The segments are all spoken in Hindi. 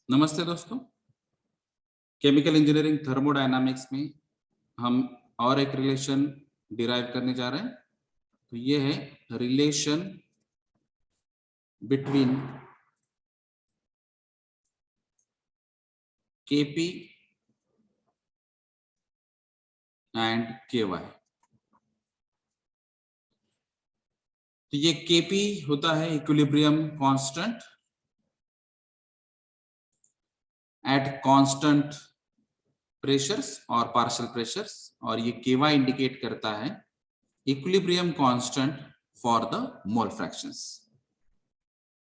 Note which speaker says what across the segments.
Speaker 1: नमस्ते दोस्तों। केमिकल इंजीनियरिंग थर्मोडायनामिक्स में हम और एक रिलेशन डिराइव करने जा रहे हैं। तो ये है relation between Kp and Ky। तो ये Kp होता है equilibrium constant at constant pressures और पार्शियल प्रेशर्स, और ये Ky इंडिकेट करता है equilibrium constant for the mole fractions.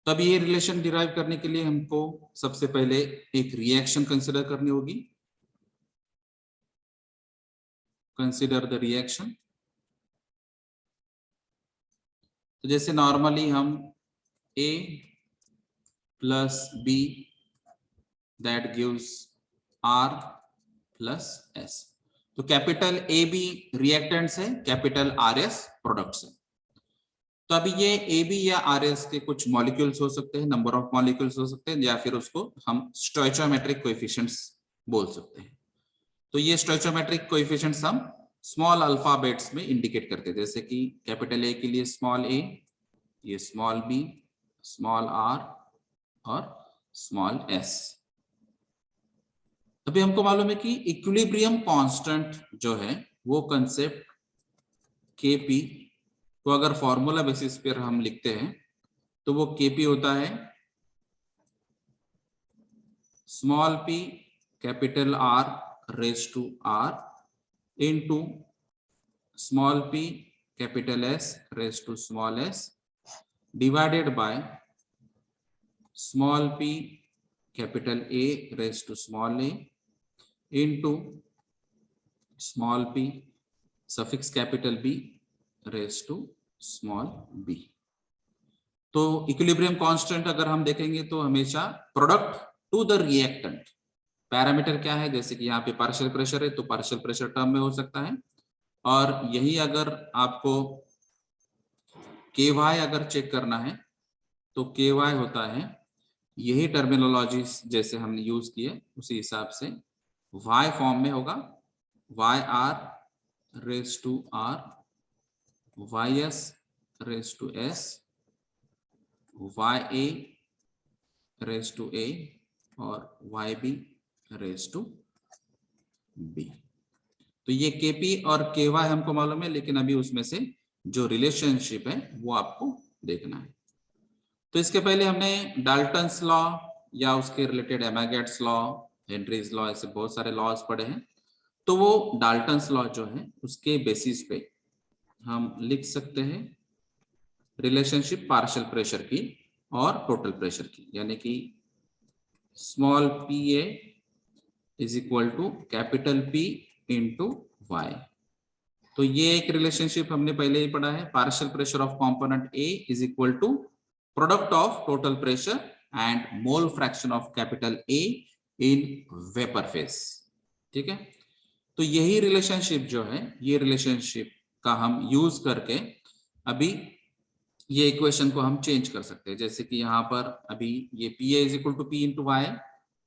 Speaker 1: तब ये रिलेशन डिराइव करने के लिए हमको सबसे पहले एक रिएक्शन कंसीडर करनी होगी। Consider the reaction. तो जैसे नॉर्मली हम A plus B that gives R plus S। तो कैपिटल ए बी रिएक्टेंट्स है, कैपिटल RS प्रोडक्ट्स है। तो अभी ये ए बी या RS के कुछ मॉलिक्यूल्स हो सकते हैं, नंबर ऑफ मॉलिक्यूल्स हो सकते हैं, या फिर उसको हम स्टोइचोमेट्रिक कोएफिशिएंट्स बोल सकते हैं। तो ये स्टोइचोमेट्रिक कोएफिशिएंट्स हम स्मॉल अल्फाबेट्स में इंडिकेट करते हैं, जैसे कि कैपिटल ए के लिए स्मॉल a, ये स्मॉल b, स्मॉल r और स्मॉल s। अभी हमको मालूम है कि इक्विलिब्रियम कांस्टेंट जो है वो कंसेप्ट Kp को अगर फॉर्मूला बेसिस पर हम लिखते हैं तो वो Kp होता है small p capital R raise to R into small p capital S raised to small s divided by small p capital A raised to small a into small p suffix capital B raised to small b। तो इक्विलिब्रियम कांस्टेंट अगर हम देखेंगे तो हमेशा product to the reactant parameter क्या है, जैसे कि यहाँ पे पार्शियल प्रेशर है तो पार्शियल प्रेशर टर्म में हो सकता है, और यही अगर आपको Ky अगर चेक करना है तो Ky होता है यही टर्मिनोलॉजी जैसे हमने यूज किए उसी हिसाब से y फॉर्म में होगा yr raise to r, ys raise to s, ya raise to a और yb रेज टू b। तो ये Kp और Ky हमको मालूम है, लेकिन अभी उसमें से जो रिलेशनशिप है वो आपको देखना है। तो इसके पहले हमने डाल्टन्स लॉ या उसके रिलेटेड एमागेट्स लॉ, हेनरीज लॉ, ऐसे बहुत सारे लॉज पढ़े हैं। तो वो डाल्टन्स लॉ जो है उसके बेसिस पे हम लिख सकते हैं रिलेशनशिप पार्शियल प्रेशर की और टोटल प्रेशर की, यानी कि small Pa is equal to capital P into Y. तो ये एक रिलेशनशिप हमने पहले ही पढ़ा है, partial pressure of component A is equal to product of total pressure and mole fraction of capital A in vapour phase. ठीक है, तो यही रिलेशनशिप जो है, ये रिलेशनशिप का हम यूज करके अभी ये इक्वेशन को हम चेंज कर सकते हैं। जैसे कि यहाँ पर अभी ये Pa is equal to P into Y,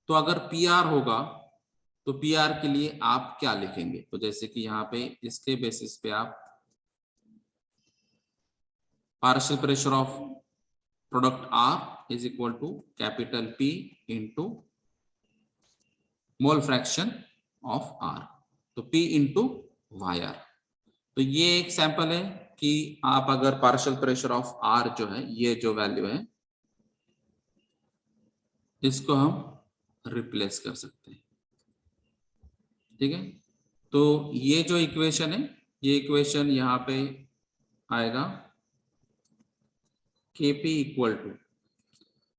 Speaker 1: तो अगर PR होगा तो PR के लिए आप क्या लिखेंगे? तो जैसे कि यहाँ पे इसके बेसिस पे आप partial pressure of product R is equal to capital P into mole fraction of R, तो P इंटू YR। तो ये एक सैंपल है कि आप अगर पार्शियल प्रेशर ऑफ R जो है, ये जो वैल्यू है, इसको हम रिप्लेस कर सकते हैं। ठीक है, तो ये जो इक्वेशन है, ये इक्वेशन यहाँ पे आएगा Kp इक्वल टू,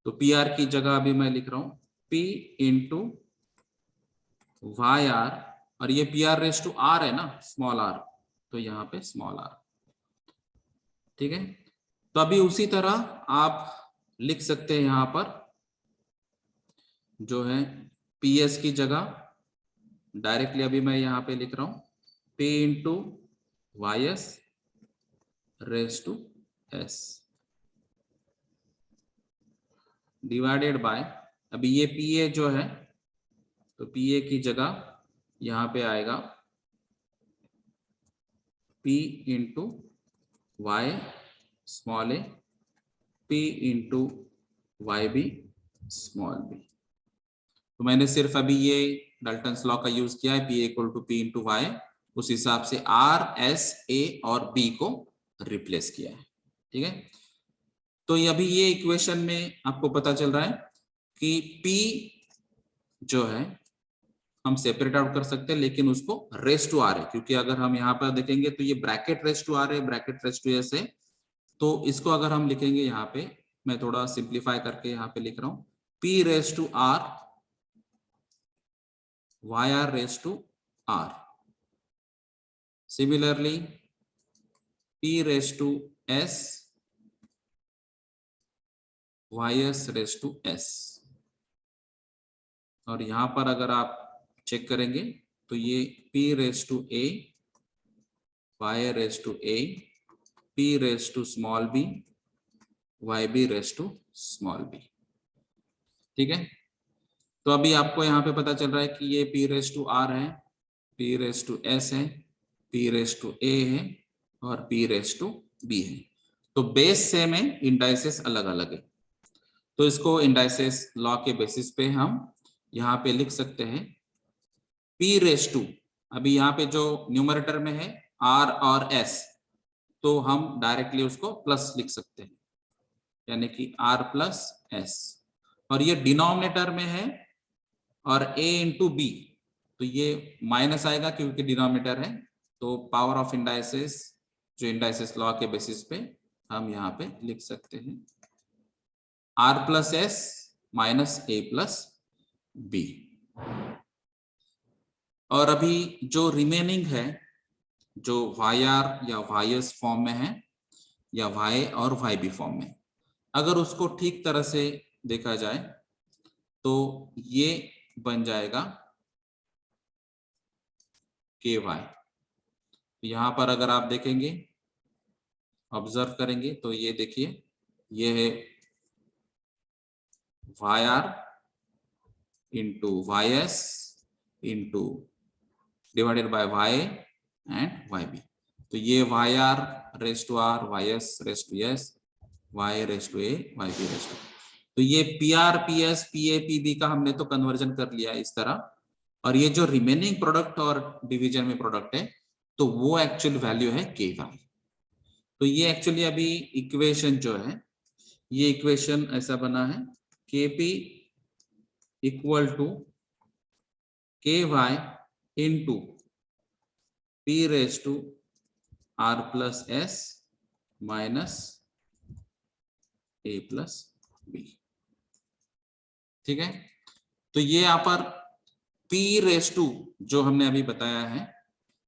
Speaker 1: तो PR की जगह अभी मैं लिख रहा हूं P इंटू YR, और ये PR रेस टू R है ना, स्मॉल r, तो यहाँ पे स्मॉल r। ठीक है, तो अभी उसी तरह आप लिख सकते हैं यहाँ पर जो है PS की जगह डायरेक्टली अभी मैं यहाँ पे लिख रहा हूं P into YS raise to S divided by अभी ये पीए जो है, तो पीए की जगह यहाँ पे आएगा P into Y small A, P into Y B small B. तो मैंने सिर्फ अभी ये डाल्टन्स लॉ का यूज किया है, P equal to P into Y, उस हिसाब से R, S, A और B को रिप्लेस किया है। ठीक है, तो अभी ये इक्वेशन में आपको पता चल रहा है कि P जो है हम सेपरेट आउट कर सकते हैं, लेकिन उसको रेस टू आर है, क्योंकि अगर हम यहाँ पर देखेंगे तो ये ब्रैकेट रेस टू आर है, ब्रैकेट रेस टू एस है। तो इसको अगर हम लिखेंगे यहाँ पे, मैं थोड़ा सिंप्लीफाई करके यहाँ पे लिख रहा हूँ, P raise to R Y R raise to R, similarly P raise to S Y S raise to S. और यहां पर अगर आप चेक करेंगे तो ये P raise to A Y raise to A, P raise to small b Y B raise to small b। ठीक है, तो अभी आपको यहाँ पे पता चल रहा है कि ये P रेस टू आर है, P रेस टू एस है, P रेस टू ए है और P रेस टू बी है। तो बेस सेम है, इंडाइसेस अलग अलग है। तो इसको इंडाइसेस लॉ के बेसिस पे हम यहाँ पे लिख सकते हैं P रेस टू, अभी यहाँ पे जो न्यूमरेटर में है R और S, तो हम डायरेक्टली उसको प्लस लिख सकते हैं, यानी कि R प्लस S। और ये डिनोमिनेटर में है और A इंटू बी, तो ये माइनस आएगा क्योंकि डिनोमिनेटर है। तो पावर ऑफ इंडाइसेस, जो इंडाइसेस लॉ के बेसिस पे हम यहाँ पे लिख सकते हैं R plus S minus A plus B. और अभी जो रिमेनिंग है, जो वाई आर या वाई एस फॉर्म में है या वाई और वाई बी फॉर्म में, अगर उसको ठीक तरह से देखा जाए तो ये बन जाएगा के वाई। यहां पर अगर आप देखेंगे, ऑब्जर्व करेंगे तो ये देखिए, ये है Y R into Y S into divided by Y and Y B. तो ये Y R raise to R, Y S raise to S, Y raise to A, Y B raise to. तो ये P R P S P A P B का हमने तो कन्वर्जन कर लिया इस तरह। और ये जो रिमेनिंग प्रोडक्ट और डिवीजन में प्रोडक्ट है, तो वो एक्चुअल वैल्यू है के वाई। तो ये एक्चुअली अभी इक्वेशन जो है, ये इक्वेशन ऐसा बना है K P equal to K Y into P raise to R plus S minus A plus B. ठीक है, तो ये यहाँ पर P रेस टू जो हमने अभी बताया है,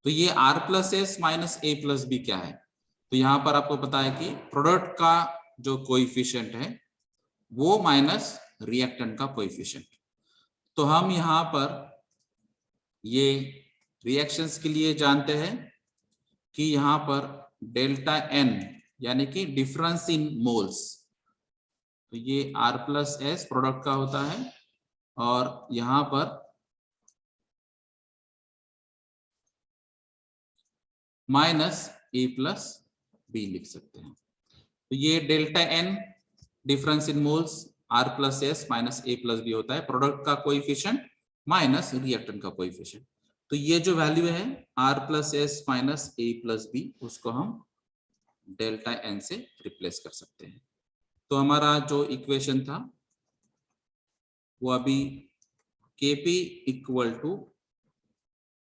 Speaker 1: तो ये R plus S minus A plus B क्या है, तो यहाँ पर आपको पता है कि प्रोडक्ट का जो कोएफिशिएंट है वो माइनस रिएक्टेंट का कोएफिशिएंट। तो हम यहाँ पर ये रिएक्शंस के लिए जानते हैं कि यहाँ पर डेल्टा एन यानी कि डिफरेंस इन मोल्स, तो ये R प्लस एस प्रोडक्ट का होता है और यहाँ पर माइनस ए प्लस बी लिख सकते हैं। तो ये delta N difference in moles R plus S minus A plus B होता है, प्रोडक्ट का कोएफिशिएंट माइनस रिएक्टेंट का कोएफिशिएंट। तो ये जो वैल्यू है R plus S minus A plus B, उसको हम डेल्टा एन से रिप्लेस कर सकते हैं। तो हमारा जो इक्वेशन था वो अभी Kp equal to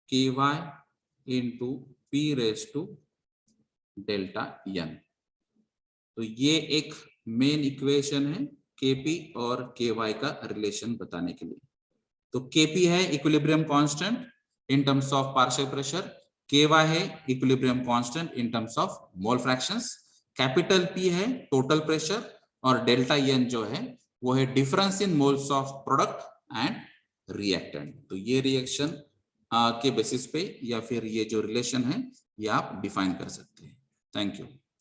Speaker 1: K Y into P raise to delta N. तो ये एक मेन इक्वेशन है Kp और Ky का रिलेशन बताने के लिए। तो Kp है equilibrium constant in terms of partial pressure, Ky है equilibrium constant in terms of mole fractions, capital P है टोटल प्रेशर और डेल्टा एन जो है वो है difference in moles of product and reactant. तो ये रिएक्शन के बेसिस पे या फिर ये जो रिलेशन है ये आप डिफाइन कर सकते हैं। Thank you.